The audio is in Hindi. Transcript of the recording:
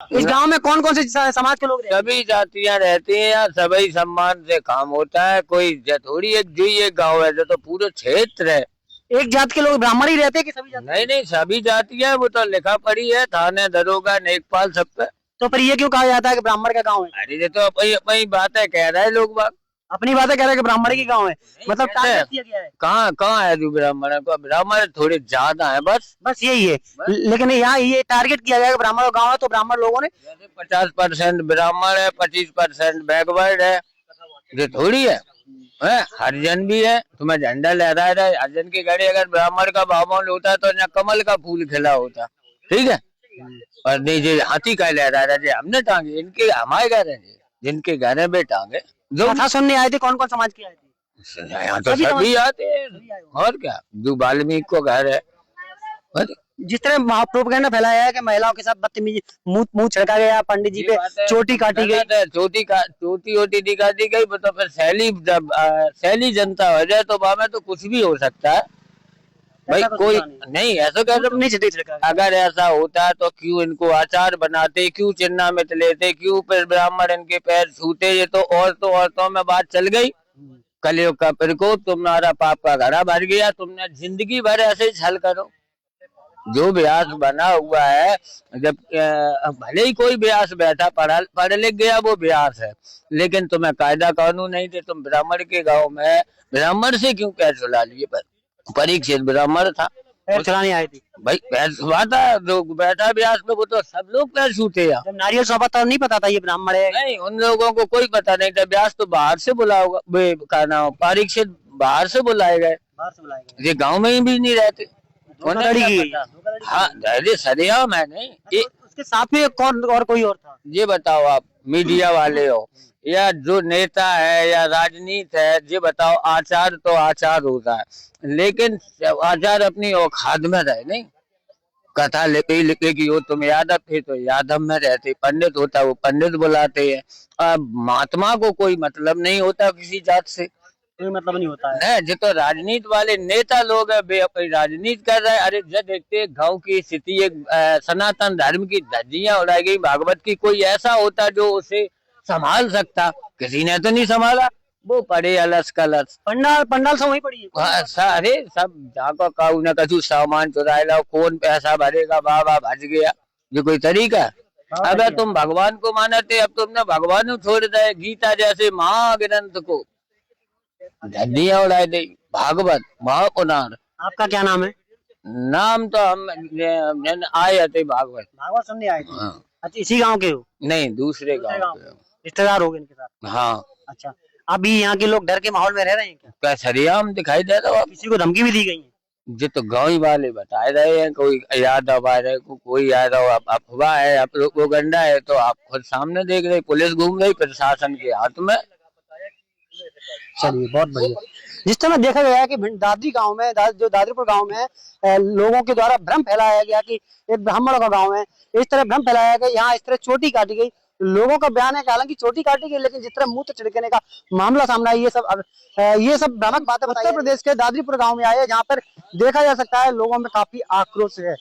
इस गांव में कौन कौन से समाज के लोग रहते हैं? सभी जातियां रहती हैं यार, सभी सम्मान से काम होता है। कोई थोड़ी एक जो एक गांव है, जो तो पूरे क्षेत्र है। एक जात के लोग ब्राह्मण ही रहते हैं कि सभी जाति? नहीं नहीं, सभी जातियां, वो तो लिखा पड़ी है, थाने दरोगा नेकपाल सब पे। तो फिर ये क्यों कहा जाता है कि ब्राह्मण का गांव है? अरे ये तो अपनी अपनी बातें कह रहे हैं लोग बाग। अपनी बातें कह रहे हैं कि ब्राह्मण की गांव है, मतलब टारगेट किया गया है। कहाँ कहाँ है जो ब्राह्मण है? ब्राह्मण थोड़े ज्यादा है, बस बस यही है। लेकिन यहाँ ये टारगेट किया गया है कि ब्राह्मण का गांव है, तो ब्राह्मण लोगों ने 50% ब्राह्मण है, 25% बैकवर्ड है। ये थोड़ी है, हरिजन भी है। तुम्हें झंडा लहरा रहा है, हरिजन के घरे अगर ब्राह्मण का बामन होता तो न कमल का फूल खिला होता, ठीक है। और नहीं, जो हाथी का लहरा रहा है, हमने टांगे, इनके हमारे घर है, जिनके घर है बे टांगे। जो कथा सुनने आए थे, कौन कौन समाज के आए थे? यहाँ तो सभी आते हैं, और क्या। जो वाल्मीकि को घर है, जिस तरह प्रोपेगेंडा फैलाया है कि महिलाओं के साथ बदतमीजी, मुंह छिड़का गया, पंडित जी पे चोटी काटी गई, चोटी वोटी दिखाती गई, तो फिर शैली जनता हो जाए तो वहां में तो कुछ भी हो सकता है भाई। कोई नहीं, ऐसा कैसे नहीं छिड़का। अगर ऐसा होता तो क्यों इनको आचार बनाते, क्यों चिन्ह मित लेते, क्यों फिर ब्राह्मण इनके पैर छूते? ये तो औरतों में बात चल गई। कलयुग का प्रकोप, तुम्हारा पाप का घड़ा भर गया, तुमने जिंदगी भर ऐसे ही छल करो। जो व्यास बना हुआ है, जब भले ही कोई व्यास बैठा पढ़ लिख गया, वो व्यास है, लेकिन तुम्हें कायदा कानून नहीं थे। तुम ब्राह्मण के गांव में ब्राह्मण से क्यों पैर छुड़ा लिए? परीक्षित ब्राह्मण था, पैर छुड़ाने आए थे भाई। पैर छुआ था जो बैठा व्यास पे, वो तो सब लोग पैर छूते हैं। जब नारियल सौंपा तब नहीं पता था ये ब्राह्मण है? नहीं, उन लोगों को कोई पता नहीं था। व्यास तो बाहर से बुलाया का नाम, परीक्षित बाहर से बुलाए गए, बाहर से बुलाए गए। ये गांव में ही भी नहीं रहते। हाँ, सरेआम है। नहीं, उसके साथ में कौन और कोई और था? ये बताओ, आप मीडिया वाले हो या जो नेता है या राजनीति है, ये बताओ। आचार तो आचार होता है, लेकिन आचार अपनी औकात में रहे। नहीं, कथा लिखे कि वो तुम यादव थे तो यादव में रहते, पंडित होता वो पंडित बुलाते हैं। अब महात्मा को कोई मतलब नहीं होता किसी जात से, कोई मतलब नहीं होता है। जो तो राजनीति वाले नेता लोग है, वे अपनी राजनीति कर रहे हैं। अरे जब देखते गांव की स्थिति, एक सनातन धर्म की धज्जियां उड़ाई गई, भागवत की, कोई ऐसा होता जो उसे संभाल सकता, किसी ने तो नहीं संभाला। वो पड़े अलस कलस, पंडाल सब वही पड़ी है। अरे सब जाको काऊ ने कछु सामान चुराए लाओ, कौन पैसा भरेगा, बाबा भज गया। ये कोई तरीका? अब तुम भगवान को मानते, अब तुमने भगवान को छोड़ दिया। गीता जैसे महाग्रंथ को धज्जियां उड़ाई दी, भागवत महापुराण। आपका क्या नाम है? नाम तो हम आए थे भागवत सुनने आए थे। अच्छा, इसी गांव के हो? नहीं, दूसरे गांव के। रिश्तेदार हो गए इनके साथ? हाँ। अच्छा, अभी यहाँ के लोग डर के माहौल में रह रहे हैं क्या? सरेआम दिखाई दे रहा है। किसी को धमकी भी दी गई है? जो तो गाँव वाले बता रहे हैं, कोई यादव आ रहे, कोई यादव अफवाह है, आप लोग वो गंडा है, तो आप खुद सामने देख रहे, पुलिस घूम रही प्रशासन के हाथ में। चलिए, बहुत बढ़िया। जिस तरह देखा गया है कि दादरी गांव में, जो दादरीपुर गांव में लोगों के द्वारा भ्रम फैलाया गया कि एक ब्राह्मणों का गांव है, इस तरह भ्रम फैलाया गया, यहाँ इस तरह चोटी काटी गई। लोगों का बयान है कि हालांकि चोटी काटी गई, लेकिन जिस तरह मुंह तो छिड़कने का मामला सामने आया, ये सब भ्रामक बातें। उत्तर प्रदेश के दादरीपुर गाँव में आए, जहाँ पर देखा जा सकता है लोगों में काफी आक्रोश है।